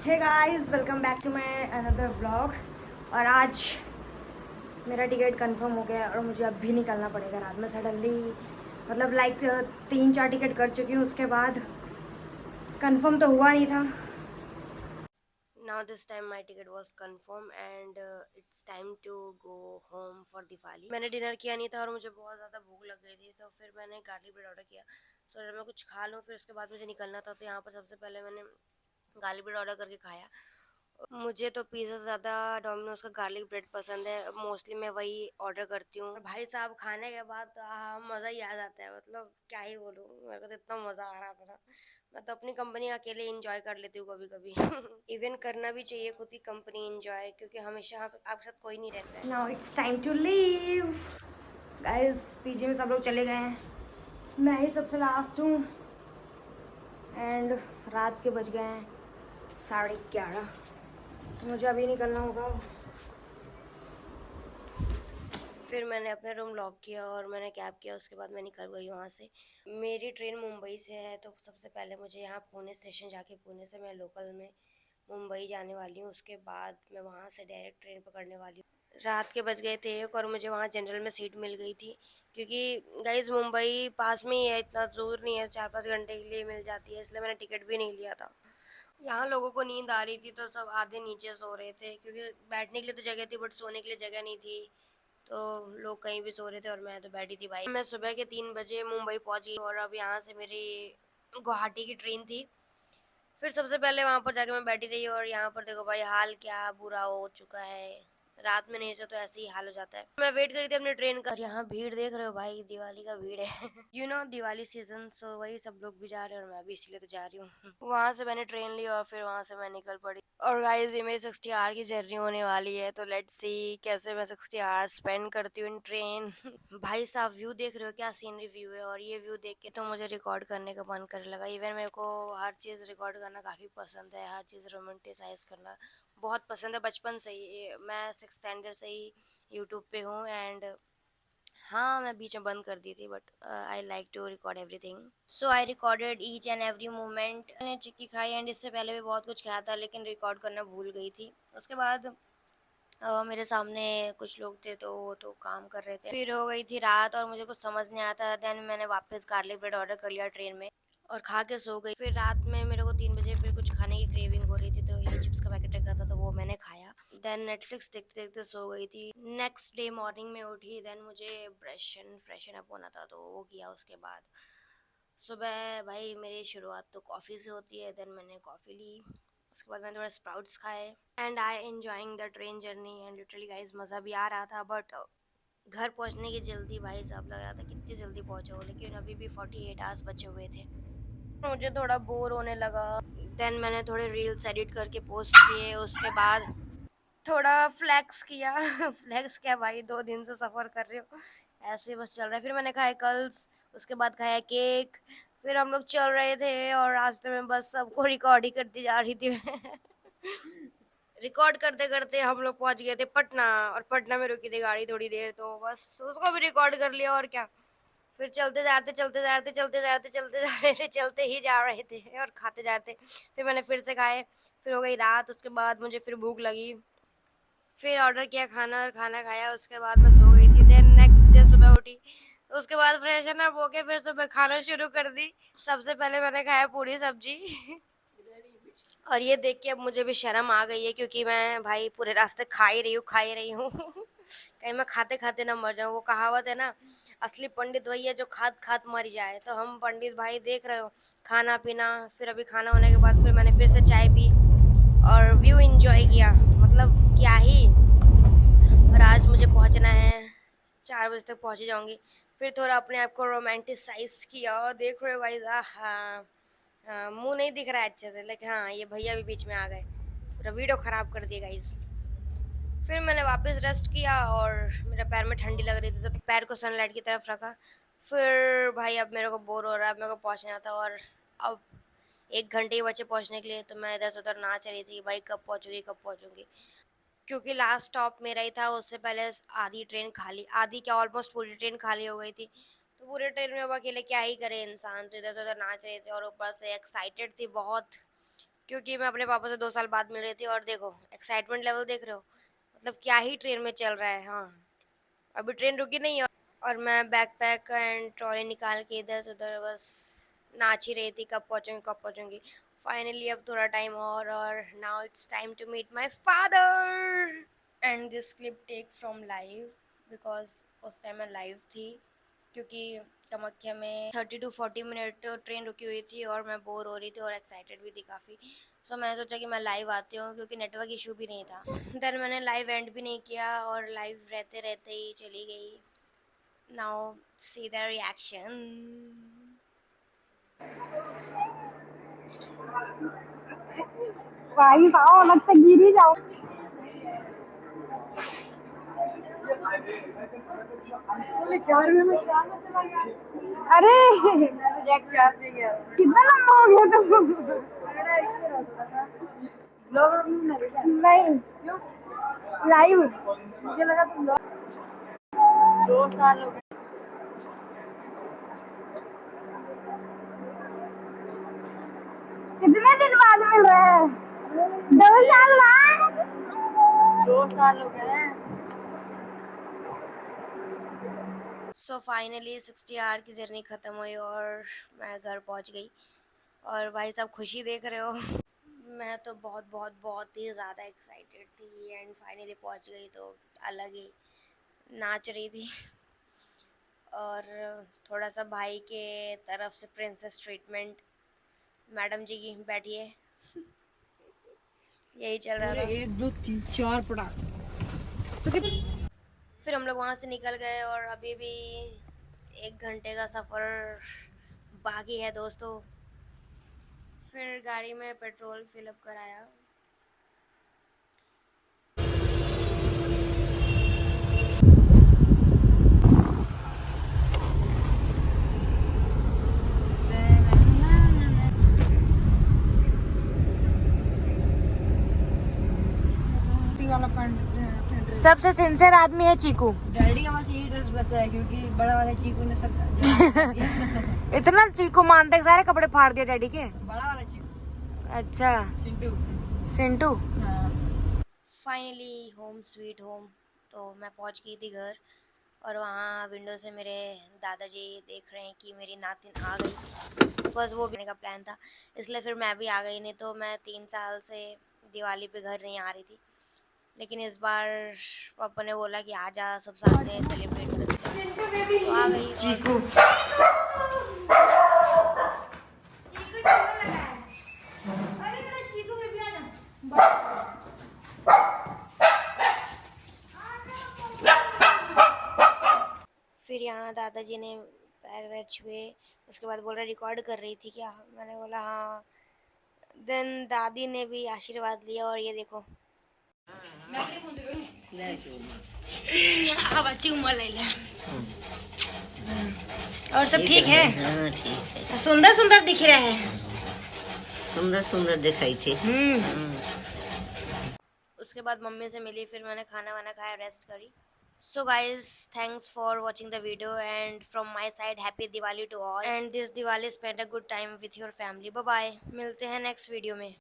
Hey guys, welcome back to my another vlog. और आज मेरा टिकट कंफर्म हो गया है और मुझे अब भी निकलना पड़ेगा रात में सडनली। मतलब लाइक 3-4 टिकट कर चुकी हूँ, उसके बाद कंफर्म तो हुआ नहीं था। Now this time my ticket was confirmed and it's time to go home for Diwali। मैंने डिनर किया नहीं था और मुझे बहुत ज़्यादा भूख लग गई थी, तो फिर मैंने गार्लिक ब्रेड ऑर्डर किया। सो मैं कुछ खा लूँ, फिर उसके बाद मुझे निकलना था। तो यहाँ पर सबसे पहले मैंने गार्लिक ब्रेड ऑर्डर करके खाया। मुझे तो पिज़्ज़ा से ज़्यादा डोमिनोज का गार्लिक ब्रेड पसंद है। मोस्टली मैं वही ऑर्डर करती हूँ। भाई साहब, खाने के बाद तो मज़ा ही आ जाता है। मतलब क्या ही बोलूँ, मेरे को तो इतना मज़ा आ रहा था ना। मैं तो अपनी कंपनी अकेले इंजॉय कर लेती हूँ कभी कभी। इवन करना भी चाहिए खुद की कंपनी इंजॉय, क्योंकि हमेशा आपके साथ कोई नहीं रहता है। Now it's time to leave guys. PG में सब लोग चले गए हैं, मैं ही सबसे लास्ट हूँ। एंड रात के बज गए हैं 11:30। तो मुझे अभी निकलना होगा। फिर मैंने अपना रूम लॉक किया और मैंने कैब किया। उसके बाद मैं निकल गई वहाँ से। मेरी ट्रेन मुंबई से है, तो सबसे पहले मुझे यहाँ पुणे स्टेशन जाके पुणे से मैं लोकल में मुंबई जाने वाली हूँ। उसके बाद मैं वहाँ से डायरेक्ट ट्रेन पकड़ने वाली हूँ। रात के बज गए थे 1 और मुझे वहाँ जनरल में सीट मिल गई थी, क्योंकि गाइज मुंबई पास में ही है, इतना दूर नहीं है, 4-5 घंटे के लिए मिल जाती है, इसलिए मैंने टिकट भी नहीं लिया था। यहाँ लोगों को नींद आ रही थी, तो सब आधे नीचे सो रहे थे, क्योंकि बैठने के लिए तो जगह थी बट सोने के लिए जगह नहीं थी। तो लोग कहीं भी सो रहे थे और मैं तो बैठी थी भाई। मैं सुबह के 3 बजे मुंबई पहुंच गई और अब यहाँ से मेरी गुवाहाटी की ट्रेन थी। फिर सबसे पहले वहाँ पर जाके मैं बैठी रही और यहाँ पर देखो भाई, हाल क्या बुरा हो चुका है। रात में नहीं से तो ऐसे ही हाल हो जाता है। मैं वेट कर रही थी अपने ट्रेन का। और यहाँ भीड़ देख रहे हो भाई, दिवाली का भीड़ है। दिवाली सीजन, सो वही सब लोग भी जा रहे हैं और मैं भी इसलिए तो जा रही हूँ। वहाँ से मैंने ट्रेन ली और फिर वहाँ से मैं निकल पड़ी। और गाइस, ये मेरी 60 आवर की जर्नी होने वाली है, तो लेट्स सी कैसे मैं 60 आवर स्पेंड करती हूँ इन ट्रेन। भाई साहब, व्यू देख रहे हो, क्या सीनरी व्यू है। और ये व्यू देख के तो मुझे रिकॉर्ड करने का मन करने लगा। इवन मेरे को हर चीज़ रिकॉर्ड करना काफ़ी पसंद है, हर चीज़ रोमांटिसाइज करना बहुत पसंद है बचपन से ही। मैं 6th स्टैंडर्ड से ही यूट्यूब पे हूँ। एंड हाँ, मैं बीच में बंद कर दी थी, but I like to record everything. So I recorded each and every moment. मैंने चिक्की खाई एंड इससे पहले भी बहुत कुछ खाया था, लेकिन रिकॉर्ड करना भूल गई थी। उसके बाद मेरे सामने कुछ लोग थे, तो वो तो काम कर रहे थे। फिर हो गई थी रात और मुझे कुछ समझ नहीं आता। देन मैंने वापस गार्लिक ब्रेड ऑर्डर कर लिया ट्रेन में और खा के सो गई। फिर रात में मेरे को 3 बजे फिर कुछ खाने की क्रेविंग हो रही थी, तो ये चिप्स का पैकेट रखा था तो वो मैंने खाया। देन नेटफ्लिक्स देखते देखते सो गई थी। नेक्स्ट डे मॉर्निंग में उठी। देन मुझे फ्रेशन अप होना था, तो वो किया। उसके बाद सुबह भाई मेरी शुरुआत तो कॉफ़ी से होती है। देन मैंने कॉफ़ी ली। उसके बाद मैंने थोड़ा स्प्राउट्स खाए and I enjoying the train journey. And literally guys, मज़ा भी आ रहा था, बट घर पहुंचने की जल्दी भाई साहब, लग रहा था कितनी जल्दी पहुंचो, लेकिन अभी भी 48 आवर्स बचे हुए थे। मुझे थोड़ा बोर होने लगा। देन मैंने थोड़े रील्स एडिट करके पोस्ट किए। उसके बाद थोड़ा फ्लैक्स किया। फ्लैक्स क्या भाई, 2 दिन से सफ़र कर रहे हो, ऐसे ही बस चल रहा है। फिर मैंने खाया कल्स, उसके बाद खाया केक। फिर हम लोग चल रहे थे और रास्ते में बस सबको रिकॉर्ड ही करती जा रही थी। रिकॉर्ड करते करते हम लोग पहुंच गए थे पटना। और पटना में रुकी थी गाड़ी थोड़ी देर, तो बस उसको भी रिकॉर्ड कर लिया और क्या। फिर चलते जाते चलते जाते चलते जाते चलते जा रहे थे, चलते ही जा रहे थे और खाते जाते। फिर मैंने फिर से खाए। फिर हो गई रात। उसके बाद मुझे फिर भूख लगी। फिर ऑर्डर किया खाना और खाना खाया। उसके बाद मैं सो गई थी। देन नेक्स्ट डे सुबह उठी, तो उसके बाद फ्रेशन अप होके फिर सुबह खाना शुरू कर दी। सबसे पहले मैंने खाया पूरी सब्जी। और ये देख के अब मुझे भी शर्म आ गई है, क्योंकि मैं भाई पूरे रास्ते खा ही रही हूँ, खा ही रही हूँ। कहीं मैं खाते खाते ना मर जाऊँ। वो कहावत है ना, असली पंडित वही है जो खात खात मर जाए। तो हम पंडित भाई देख रहे हो, खाना पीना। फिर अभी खाना होने के बाद फिर मैंने फिर से चाय पी और व्यू इंजॉय किया। मतलब क्या ही। और आज मुझे पहुंचना है, 4 बजे तक पहुंच ही जाऊंगी। फिर थोड़ा अपने आप को रोमांटिसाइज किया और देख रहे हो गाइस, हाँ, मुंह नहीं दिख रहा है अच्छे से, लेकिन हाँ, ये भैया भी बीच में आ गए, पूरा वीडियो खराब कर दिया गाइस। फिर मैंने वापस रेस्ट किया और मेरे पैर में ठंडी लग रही थी, तो पैर को सनलाइट की तरफ रखा। फिर भाई अब मेरे को बोर हो रहा है, मेरे को पहुंचना था। और अब 1 घंटे ही बचे पहुंचने के लिए, तो मैं इधर से उधर नाच रही थी भाई, कब पहुंचूंगी कब पहुंचूंगी। क्योंकि लास्ट स्टॉप मेरा ही था, उससे पहले आधी ट्रेन खाली, आधी क्या ऑलमोस्ट पूरी ट्रेन खाली हो गई थी। तो पूरे ट्रेन में अब अकेले क्या ही करे इंसान, तो इधर से उधर नाच रहे थे और ऊपर से एक्साइटेड थी बहुत। क्योंकि मैं अपने पापा से 2 साल बाद मिल रही थी और देखो एक्साइटमेंट लेवल देख रहे हो, मतलब क्या ही ट्रेन में चल रहा है। हाँ, अभी ट्रेन रुकी नहीं है और मैं बैकपैक एंड ट्रॉली निकाल के इधर से उधर बस नाच ही रही थी, कब पहुँचूँगी कब पहुँचूँगी। फाइनली अब थोड़ा टाइम और now it's time to meet my father and this clip take from live because उस टाइम मैं लाइव थी, क्योंकि कामाख्या में 30 to 40 मिनट ट्रेन रुकी हुई थी और मैं बोर हो रही थी और एक्साइटेड भी थी काफ़ी। सो मैंने सोचा कि मैं लाइव आती हूँ क्योंकि नेटवर्क इशू भी नहीं था। देन मैंने लाइव एंड भी नहीं किया और लाइव रहते रहते ही चली गई। Now see the reaction. भाई साहब अलग से गिर ही जाओ। अरे कितना लंबा हो गया तुम। नहीं लाइव मुझे लगा तुम 2 साल हो गए। कितने दिन बाद मिल रहे हैं? 2 साल बाद। 2 साल हो गए। सो फाइनली 60 आवर की जर्नी ख़त्म हुई और मैं घर पहुंच गई। और भाई साहब खुशी देख रहे हो। मैं तो बहुत बहुत बहुत ही ज़्यादा एक्साइटेड थी एंड फाइनली पहुंच गई तो अलग ही नाच रही थी। और थोड़ा सा भाई के तरफ से प्रिंसेस ट्रीटमेंट। मैडम जी की बैठिए। यही चल रहा था। 1 2 3 4 पटाख। फिर हम लोग वहाँ से निकल गए और अभी भी 1 घंटे का सफ़र बाकी है दोस्तों। फिर गाड़ी में पेट्रोल फिलअप कराया। वाला पैंट सबसे सिंसियर आदमी है चीकू। डैडी का बस यही ड्रेस बचा है क्योंकि बड़ा वाले चीकू ने सब इतना चीकू मानते सारे कपड़े फाड़ दिए डैडी के। बड़ा वाला चीकू अच्छा चिंटू। सिंटू। हाँ। Finally home sweet home. तो मैं पहुंच गई थी घर और वहाँ विंडो से मेरे दादाजी देख रहे हैं कि मेरी नातिन आ गई। बिकॉज वो भी आने का प्लान था, इसलिए फिर मैं भी आ गई। नहीं तो मैं 3 साल से दिवाली पे घर नहीं आ रही थी, लेकिन इस बार पापा ने बोला कि आ जा, सब साथ में सेलिब्रेट करते हैं, तो आ गई। चीकू फिर यहाँ दादाजी ने पैर वैर छुए, उसके बाद बोल रहे रिकॉर्ड कर रही थी क्या? मैंने बोला हाँ। देन दादी ने भी आशीर्वाद लिया और ये देखो और सब ठीक है। हाँ ठीक है। सुंदर सुंदर दिख रहे हैं। सुंदर सुंदर दिखाई थे। उसके बाद मम्मी से मिली, फिर मैंने खाना वाना खाया, रेस्ट करी। So guys thanks for watching the video and from my side happy Diwali to all and this Diwali spend a good time with your family. Bye bye, मिलते हैं नेक्स्ट वीडियो में।